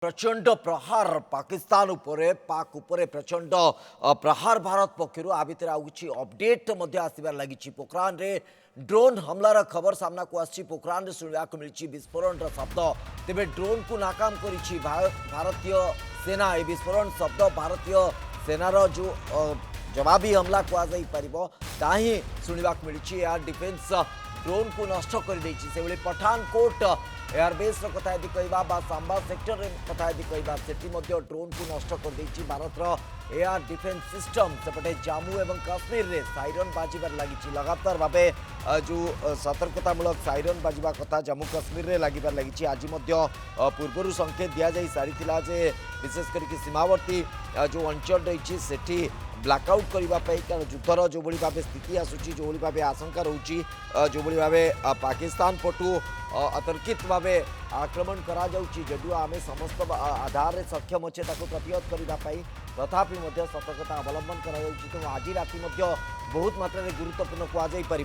प्रचंड प्रहार पाकिस्तान उपरे पाक उपरे प्रचंड प्रहार भारत पक्षर आ भितर आउछि अपडेट आसबार लगी पोखरान रे ड्रोन हमलार खबर सामना को आछि पोखरान रे सुनिया को मिलछि विस्फोरण शब्द तेबे ड्रोन को नाकाम करिछि भारतीय सेना ए विस्फोरण शब्द भारतीय सेनार जो जवाबी हमला को आजाई परिबो ताही सुनिया को मिलछि एयर डिफेंस ड्रोन को नष्ट कर देछि से पठानकोट एयरबेस कथा यदि कहवा सांबा सेक्टर कथा यदि कहवा सेठी ड्रोन को नष्ट कर देछि भारतर एयर डिफेंस सिस्टम सेपटे जम्मू एवं काश्मीर रे साइरन बाजिबार लगी लगातार भावे जो सतर्कतामूलक साइरन बाजिबा कथा जम्मू काश्मीर रे लागिबार लगी आज पूर्वर संकेत दि जा सारी जे विशेष करके सीमावर्ती जो अंचल रही सेठी ब्लैकआउट करने कारण युद्धर जो भाव स्थिति आसूची जो भाव आशंका रोची जो भाव पाकिस्तान पटु अतर्कित भाव आक्रमण करा जदिव आम समस्त आधार सक्षम अच्छे प्रतिहत करने तथापि सतर्कता अवलंबन कर आज राति बहुत मात्रा गुरुत्वपूर्ण कहुपर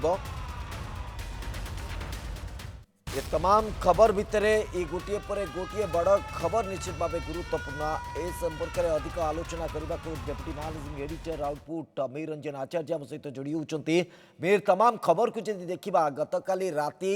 ये तमाम खबर भितर ये गोटे पर गोटे बड़ खबर निश्चित भाव गुरुत्वपूर्ण ए संपर्क में अधिक आलोचना करने को deputy managing editor output Mir Ranjan Acharya आम सहित जोड़ी होती मीर तमाम खबर को जब देखा गतकाली राति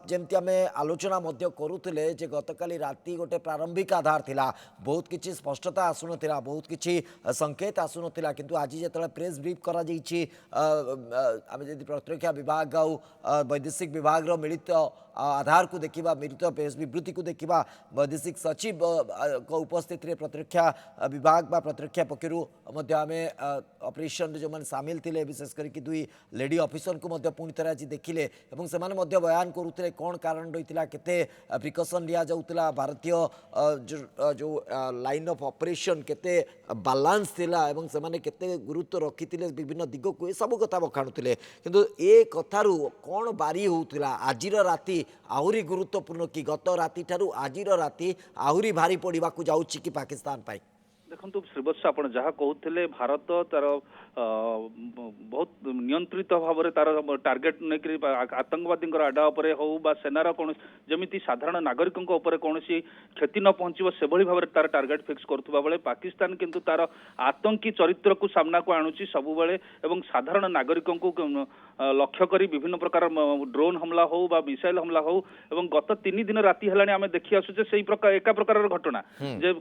जमती आम आलोचना करुले जे गतकाली राति गोटे प्रारंभिक आधार थिला बहुत किछि स्पष्टता आसुनथिला बहुत किछि संकेत आसुनथिला किंतु आज जेतले प्रेस ब्रीफ करा जैछि आम जदि प्रतिरक्षा विभाग आ वैदेशिक विभाग रो मिलित आधार को देखा मिलित प्रेस विवृत्ति को देखा वैदेशिक सचिव को उपस्थित प्रतिरक्षा विभाग बा प्रतिरक्षा पक्षर आम ऑपरेशन जो मैंने सामिल थे विशेष करके दुई लेडी ऑफिसर को पुणी थे आज देखिले से बयान करुते कौन कारण रही केते प्रिकसन लिया जाउतला भारतीय जो लाइन ऑफ ऑपरेशन केते बालांस थिला एवं से माने केते गुरुत्व रखिथिले विभिन्न दिग को सब कथा बखाणुथिले किंतु ए कथारू कौन बारी होउतला आजिर राति आहुरी गुरुत्वपूर्ण कि गत राति ठारू आजिर राति आहुरी भारी पड़िबा को जाउछि कि पाकिस्तान पाई देखो श्रीवत्स आप जहाँ कहते भारत तार बहुत नियंत्रित भाव में तार टार्गेट नहीं आतंकवादी आडा हो सेनार कौन जमी साधारण नागरिकों कौन क्षति न पहुंचो से भाव में तार टार्गेट फिक्स करुवा बेले पाकिस्तान किंतु तार आतंकी चरित्र को सामना को आणुची सबुबले एवं साधारण नागरिकों को लक्ष्य करी विभिन्न प्रकार ड्रोन हमला हो बा मिसाइल हमला हो एवं गत 3 दिन राति हेलाणी आमे देखि आसुचे सेही प्रकार एका प्रकार घटना जे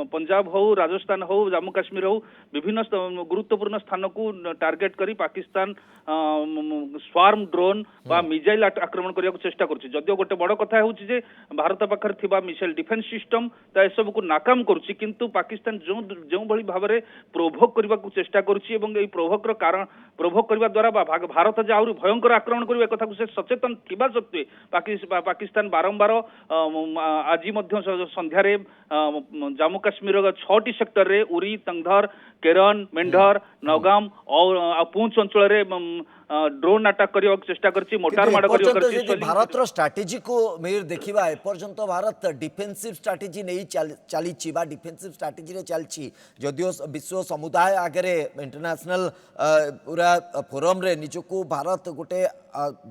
पंजाब हो राजस्थान हो जम्मू काश्मीर हो विभिन्न गुरुत्वपूर्ण स्थान को टार्गेट करी पाकिस्तान स्वार्म ड्रोन बा मिसाइल आक्रमण करने को चेष्टा करुछि जदियो गोटे बड़ कथा होछि जे भारत पाखर थिबा मिसाइल डिफेंस सिस्टम ता सब को नाकाम करुछि किंतु पाकिस्तान जो भली भाव में प्रोभोक करने को चेष्टा करुछि एवं एई प्रोभोकर कारण प्रोभोक करने द्वारा भारत जे आहरी भयंकर आक्रमण करिवे कथा को से सचेतन थिबा सत्वे पाकिस्तान बारंबार आज संध्यारे जम्मू काश्मीर 6टी सेक्टर रे उरी तंगधर केरन मेंढर नौगाम और पूंछ अंचल ड्रोन अटैक करने चेष्टा करछि मोटार माड़ करछि भारत रो स्ट्रेटजी को मेर देखिबा ए पर्यंत भारत डिफेंसिव स्ट्रेटजी नहीं चलीछि बा डिफेंसिव स्ट्रेटजी रे चलछि जदियो विश्व समुदाय आगे इंटरनेशनल पूरा फोरम रे निजको भारत गोटे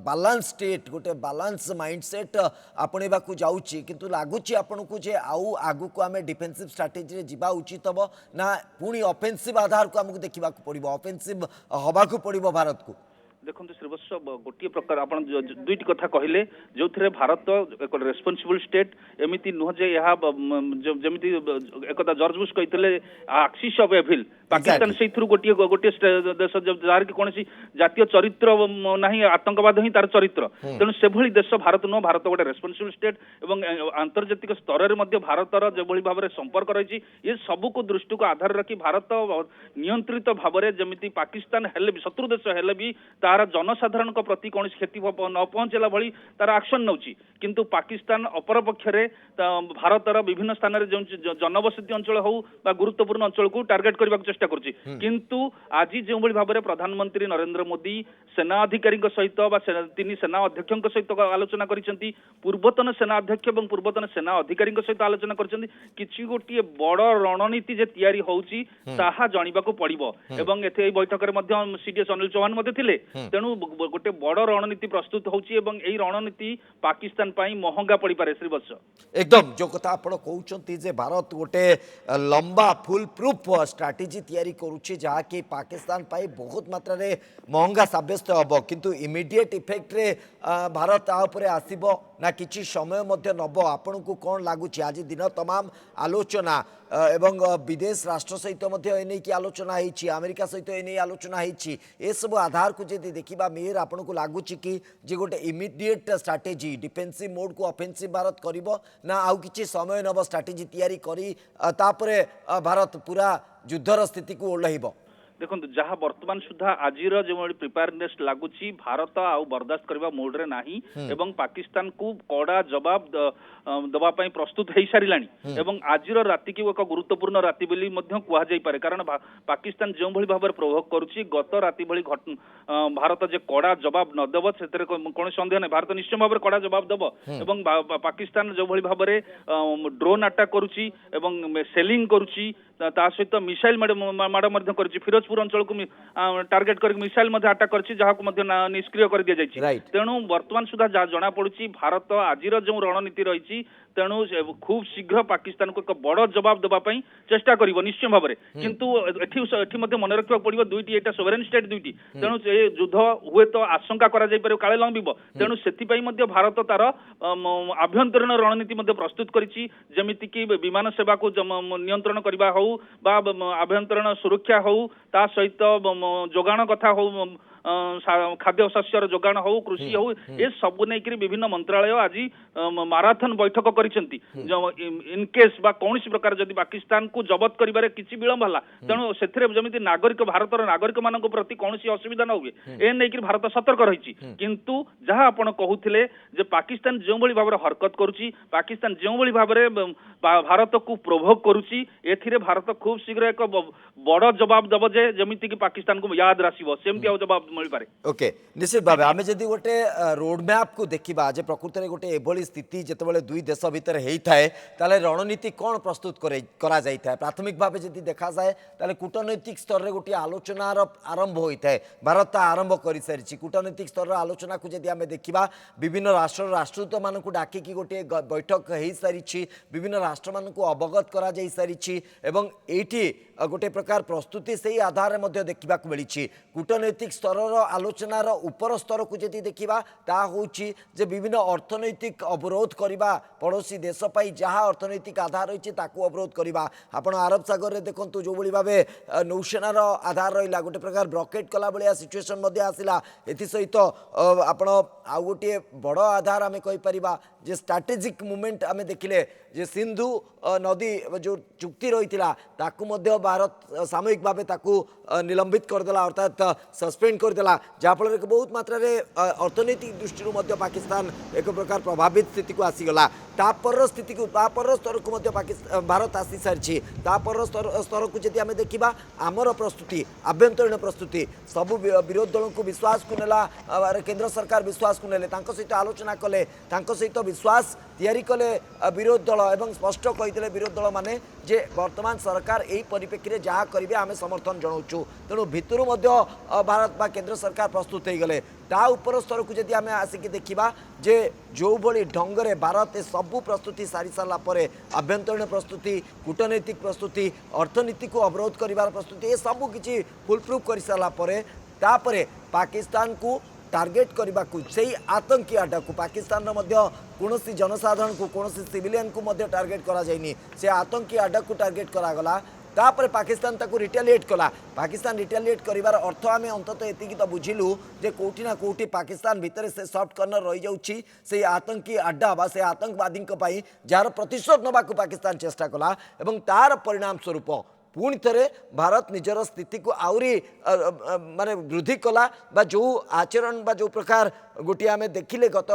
बालांस स्टेट गोटे बालांस माइंडसेट आपणेबा को जाउछि किंतु लागुछि आपन को जे आउ आगु को आमे डिफेंसिव स्ट्रेटजी रे जिबा उचित हबो ना पुणी ऑफेंसिव आधार को हमको देखा पड़ो ऑफेंसिव हवा को पड़ो भारत को देखो श्रीवत्स गोटे प्रकार आप दुईट कथा कहले जो थे भारत एक रेस्पॉन्सिबल स्टेट एमती नुह जे जमी एक जॉर्ज बुश कहते एक्सिस ऑफ एविल पाकिस्तान से गोटे गोटे देश जार की कौन जातीय चरित्र नहीं आतंकवाद ही तार चरित्र तेणु से भली देश भारत नुह भारत गोटे रेस्पॉन्सिबल स्टेट एवं आंतर्जातिक स्तर में भारतर जो भाव में संपर्क रही ये सबू को दृष्टि को आधार रखी भारत नियंत्रित भाव में जमी पाकिस्तान हेले भी शत्रु देश हेले भी तार जनसाधारण प्रति कौन क्षति न पहुंचला भली तार एक्शन नौची किंतु पाकिस्तान अपर पक्षरे भारतर विभिन्न स्थान में जो जनबसती अंचल हो गुरुत्वपूर्ण अंचल को टार्गेट करने को चेष्टा करुछि किंतु आज जो भाव में प्रधानमंत्री नरेंद्र मोदी सेना अधिकारी सहित सेना अध्यक्ष सहित आलोचना करिसेंती पूर्वतन सेना अध्यक्ष और पूर्वतन सेना अधिकारी सहित आलोचना करिसेंती किछि गोटे बड़ रणनीति जे तैयारी होउची ताहा जानिबा को पड़िबो एवं एथे बैठक रे मध्य सीडीएस अनिल चौहान मध्य थिले तेणु गोटे बड़ रणनीति प्रस्तुत होची एवं एई रणनीति पाकिस्तान पई महंगा पड़ी पारे श्रीवत्स। एकदम जो कथा आपण कहउछंती जे भारत गोटे लंबा फुल प्रूफ स्ट्राटेजी तैयारी करूची जहा कि पाकिस्तान पाई बहुत मात्रा रे महंगा साब्यस्त हबो किंतु इमीडिएट इफेक्ट रे भारत आ ऊपर आसीबो ना किछि समय मध्य नबो आपण को कोन लागुची आज दिन तमाम आलोचना एवं विदेश राष्ट्र सहित मध्य एने की आलोचना होईची अमेरिका सहित एने आलोचना होईची ए सब आधार को जदि देखिबा मेयर आपण को लागुची कि जे गोटे इमीडिएट स्ट्राटेजी डिफेंसिव मोड को ऑफेंसिव भारत करिवो ना आउ किछि समय नब स्ट्राटेजी तैयारी करी तापरे भारत पूरा युद्धर स्थिति को ओल्हैबो। देखो जहाँ वर्तमान सुधा आज जो प्रिपेयरनेस लगुच भारत आउ बर्दाश्त करने मोड रे नाही एवं पाकिस्तान को कड़ा जवाब दवाई प्रस्तुत हो सारा एवं आज राति की एक गुरुत्वपूर्ण राति बोली कह जापे कारण पाकिस्तान जो भाई भाव प्रभोग करुच्ची गत राति भली भारत जे कड़ा जवाब नदेव से कौन सन्देह नहीं भारत निश्चय भाव कड़ा जवाब दब एवं पाकिस्तान जो भाई भाव ड्रोन अटैक करुच्ची एवं सेलिंग करुच्ची ता सहित मिसाइल माड़ कर फिरोजपुर अंचल को टार्गेट कर मिसाइल अटैक कर निष्क्रिय कर दि जाए। तेणु वर्तमान सुधा जना पड़ी भारत आज जो रणनीति रही तेणु खूब शीघ्र पाकिस्तान को एक बड़ जवाब देवाई चेष्टा कर निश्चय भाव में किंतु मन रखा पड़ो दुईटी एटा सोवरेन स्टेट दुईटी तेणु युद्ध हुए तो आशंका कर काले लंबिब तेणु से भारत तार आभ्यंतरीण रणनीति प्रस्तुत करमितिक विमान सेवा को नियंत्रण करने हो आभ्यंतरीण सुरक्षा हो ता सहित जोगाण कथा हो खाद्य शस्यर जोगाण हो कृषि हो ए सब नहीं विभिन्न मंत्रालय आज माराथन बैठक करिसेंती इन केस बा कौन प्रकार जदि पाकिस्तान को जबत करिबारे किछि विलंब हला तेणु सेथिरे जमिति नागरिक भारतर नागरिक मानक प्रति कौन असुविधा न हुए ए नहीं भारत सतर्क रही किंतु जहाँ आपण कहूथिले जे पाकिस्तान जो भली भाव हरकत करुची पाकिस्तान जो भली भाव भारत को प्रोभोक करुची एथिरे भारत खूब शीघ्र एक बड़ जवाब दब जे जमिति कि पाकिस्तान को याद रासिबो सेमति आ जवाब मिल पारे। ओके निश्चित भाव आम जदि गोटे रोड मैप को देखा जे प्रकृत में गोटे एभली स्थिति जितेबाला दुई देश भितर होता है ताले रणनीति कौन प्रस्तुत करा जाए प्राथमिक भाव जदि देखा जाए ताले कूटनैतिक स्तर में गोटे आलोचनार आरंभ होता है भारत आरंभ कर सारी कूटनैतिक स्तर आलोचना को जदि आम देखा विभिन्न राष्ट्र राष्ट्रदूत मान डाकिकी गोटे बैठक हो सारी विभिन्न राष्ट्र मान अवगत करा जाई सारी एवं एठी गोटे प्रकार प्रस्तुति से ही आधार में देखा मिली कूटनैतिक स्तर आलोचनार उपर स्तर को जदि देखा ता होची जे विभिन्न अर्थनैतिक अवरोध करबा पड़ोसी देश पाई जहाँ अर्थनैतिक आधार रही अवरोध करबा आपण अरब सागर रे देखंतु जो भली भाबे नौसेनार आधार रहिला गोटे प्रकार ब्लॉकेट कला बलिया सिचुएशन मध्ये आसिला एथि सहित आपण आउ गोटे बड़ आधार आमे कहि परिबा जे स्ट्रैटेजिक मूवमेंट आमे देखिले जे सिंधु नदी जो चुक्ति रही ताकू मध्य भारत सामयिक भाव ताकू निलंबित करदेला अर्थात सस्पेंड करदेला जहाँफल बहुत मात्रा रे अर्थनैतिक दृष्टि पाकिस्तान एक प्रकार प्रभावित स्थिति को आसीगला तापर स्थिति को तापर स्तर को पाकिस्तान भारत आसी सारी तापर स्तर को जब आम देखा आमर प्रस्तुति आभ्यंतरीण प्रस्तुति सबू विरोधी दल को विश्वास को नेला केंद्र सरकार विश्वास को नेले सहित आलोचना कले सहित विश्वास तैयारी कले विरोधी दल एवं स्पष्ट कही विरोधी दल माने जे वर्तमान सरकार यही परिप्रेक्षी में जहाँ करेंगे आम समर्थन जनाऊँ तेणु भितर भारत बा केंद्र सरकार प्रस्तुत हो गले ता उपर स्तर को जदि आम आसिक देखा जे जो भली ढंग भारत सबू प्रस्तुति सारी सारा आभ्यंतरीण प्रस्तुति कूटनैतिक प्रस्तुति अर्थनीति को अवरोध कर प्रस्तुति ये सबू किसी फुल प्रूफ कर सारापर पाकिस्तान को टार्गेट करने को सही आतंकी आड्डा को पाकिस्तान कौन जनसाधारण को कौन सिविलियन को टार्गेट करा जाइनी से आतंकी आड्डा को टार्गेट करागला तापर पाकिस्तान ताको रिटेलिएट कला पाकिस्तान रिटेलिएट करिवार अर्थ आम अंततः एतिकी तो बुझिलु जे कोठी ना कोठी पाकिस्तान भितर से सॉफ्ट कर्नर रही जाउची से आतंकी अड्डा बा से आतंकवादी जार प्रतिशोध नबा को पाकिस्तान चेष्टा कला एवं तार परिणाम स्वरूप पुणी थे भारत निजर स्थिति को आउरी माने वृद्धि कला बा जो आचरण बा जो प्रकार गोटे आम देखिले गत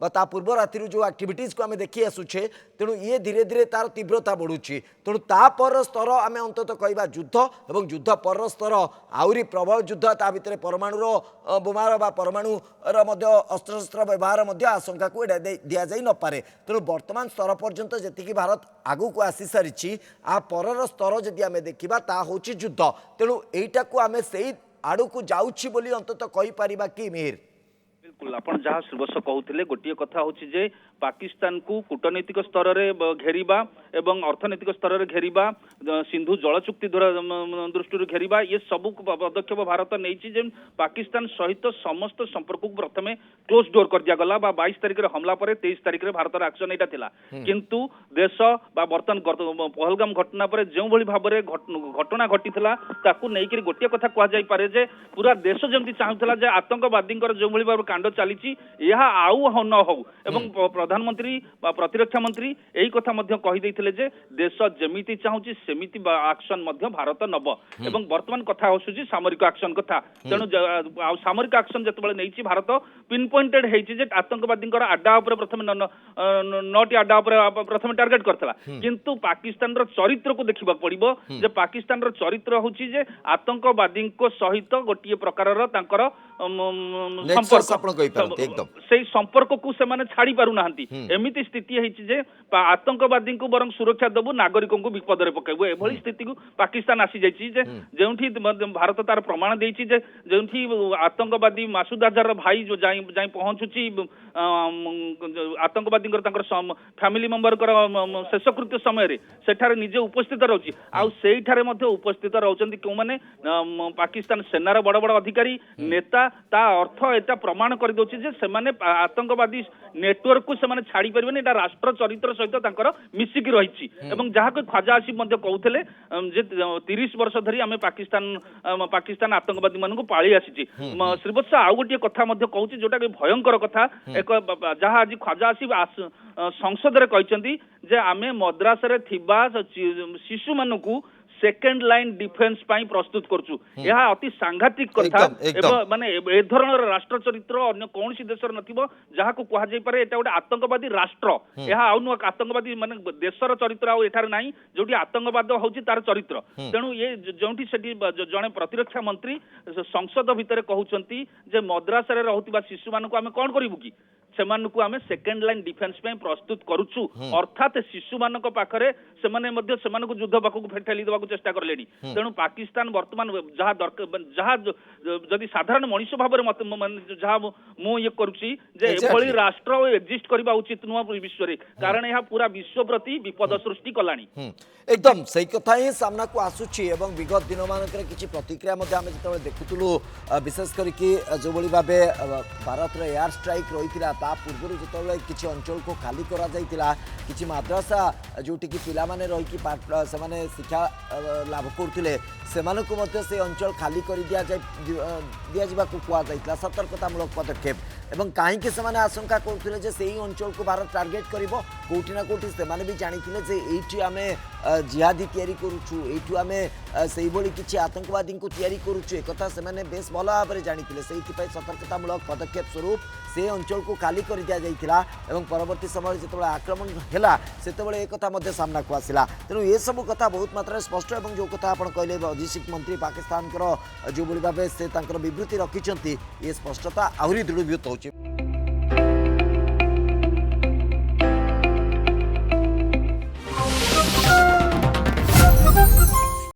ता पूर्व राति जो एक्टिविटीज को आम देखी आसुचे तेणु ये धीरे धीरे तार तीव्रता बढ़ुची तेणु तापर स्तर आम अंततः कहवा युद्ध और युद्ध पर स्तर आउरी प्रबल युद्ध ता भितर परमाणुर बोमार बा परमाणुर अस्त्रशस्त्र व्यवहार आशंका को दि जाई न पारे तेणु वर्तमान स्तर पर्यंत जी भारत आगू को आसी सारी आ पर स्तर जदि आम देखा ता हूँ युद्ध तेणु यहीटा को आम से आड़कू जाउछि बोली अंतत कहि परिबा कि मिहिर? बिल्कुल आपण जहाँ श्रीवत्स कहते गोटे कथा हूँ जे पाकिस्तान को कूटनैतिक स्तर में घेरिबा एवं अर्थनैतिक स्तर में घेरिबा सिंधु जल चुक्ति दृष्टि घेरिबा ये सब पदक्षेप भारत नहीं पाकिस्तान सहित समस्त संपर्क को प्रथम क्लोज डोर कर दिया गला 22 तारिख रे हमला पर 23 तारिख रे भारत एक्शन एटा थिला किंतु देश बर्तन पहलगाम घटना पर जो भली भाव में घटना घटीला ताकू नहीं गोटे कथा कह जाई पारे जे पूरा देश जमती चाहूला जे आतंकवादी जो भली भाव कांड चली यह आउ न हो एवं प्रधानमंत्री प्रतिरक्षा मंत्री यही कथा मध्य कहि दैथिले जे देश जेमिति चाहूची सेमिति एक्शन मध्य भारत नब एवं वर्तमान कथा होसुची सामरिक एक्शन कथा तेणु सामरिक एक्शन जतबेले नैची भारत पिन पॉइंटेड हेची जे आतंकवादी आड्डा उपर प्रथम 9टी आड्डा उपर प्रथम टार्गेट करथला किंतु पाकिस्तान रो चरित्र को देखिबा पड़िबो जे पाकिस्तान रो चरित्र होची जे आतंकवादी को सहित गोटिए प्रकार रो तांकर संपर्क से संपर्क को से माने छाड़ी पारु नाहंती एमिति स्थिति हेची जे आतंकवादी को बरं सुरक्षा दबु नागरिकों को विपद रे पकाइबो एभली स्थिति को पाकिस्तान आसी जाईची जे जेउठी भारत तार प्रमाण देईची जे जेउठी आतंकवादी मासूद अजहर भाई जो जाई पहुंचुची आतंकवादी फैमिली मेंबर शेषकृत्य समय सेठारे निजे उपस्थित रहउची आ सेठारे मध्ये उपस्थित रहउचंती को माने पाकिस्तान सेनार बड़ बड़ अधिकारी नेता ता अर्थ एटा प्रमाण कर दोची जे सेमाने आतंकवादी नेटवर्क को सेमाने छाड़ी परिबेनी एटा राष्ट्र चरित्र सहित तांकर मिसिकी रहिची एवं जहा को ख्वाजा आसिफ मध्ये कहउथले जे 30 वर्ष धरि हमें पाकिस्तान आतंकवादी मान को पाळी आसीची श्रीवत्स आउ गोटे कथा मध्ये कहउची जोटा कि भयंकर कथा एक जहा आज ख्वाजा आसिफ संसद रे कहचंती जे आमे मद्रास रे थिबा शिशु मानकू सेकेंड लाइन डिफेन्स पाई प्रस्तुत करछु यह अति सांघातिक कथा माने ए धरणर राष्ट्र चरित्र अन्य कौन सी देशर नथिबो जहा को कहा जाई पारे एटा गोटे आतंकवादी राष्ट्र यह आउनु आतंकवादी माने देशर चरित्र आ एठार नाही जोटी आतंकवाद होउची तार चरित्र तेणु ये जोंठी सेठी जणे प्रतिरक्षा मंत्री संसद भितर कहउचंती जे मद्रास रे रहउतिबा शिशु मानको आमे कोन करिवु की सेमानकु आमे सेकेंड लाइन डिफेन्स पे प्रस्तुत करूछु अर्थात शिशु मानक पाखरे सेमाने मध्य सेमानकु युद्ध पाखकु फेठाली देबाकु चेष्टा करलेनी तेणु पाकिस्तान वर्तमान जहा जदि साधारण मनुष्य भाव जहा मु ये करूची जे एभली राष्ट्र एक्जिस्ट करबा उचित नुआ विश्व रे कारण यह पूरा विश्व प्रति विपद सृष्टि कलानी एकदम सही कथा ही सामना को आसुची एवं विगत दिन मानकर किछि प्रतिक्रिया मध्ये आमे जतबे देखुतलु विशेष करके जो भली भाबे भारत रे एयर स्ट्राइक रहितिला ता पूर्व जो किसी अंचल को खाली करा जाइतिला किछि माद्रासा जोटी की पिला माने रही कि से माने शिक्षा लाभ करथिले सेमानकु मध्ये से अंचल खाली कर दिया जिबा को कुआ जाइतिला सतर्कतामूलक पदक्षेप एवं कहीं से माने आशंका करथिले जे सेही अंचल को भारत टार्गेट करिवो कोठी ना कोठी से माने भी जानिथिले जे एठी आमे जिहादी तैयारी करूछु एठू आमे सेही बोली किछि आतंकवादी को तैयारी करूछु एक कथा से माने बेस भलो भाबरे जानिथिले सेही पय सतर्कतामूलक पदक्षेप स्वरूप से अंचल को खाली कर दिया जाइथिला एवं परवर्ती समय जेतबे आक्रमण हेला सेतबे एक कथा मध्ये सामना को आसिला तेनु ये सब कथा बहुत मात्रा स्पष्ट एवं जो कथा आपण कहले वैदेशिक मंत्री पाकिस्तान जो भली भाबे से तांकर विवृत्ति रखिचंती ये स्पष्टता आहुरी दृढ़ीभूत होची।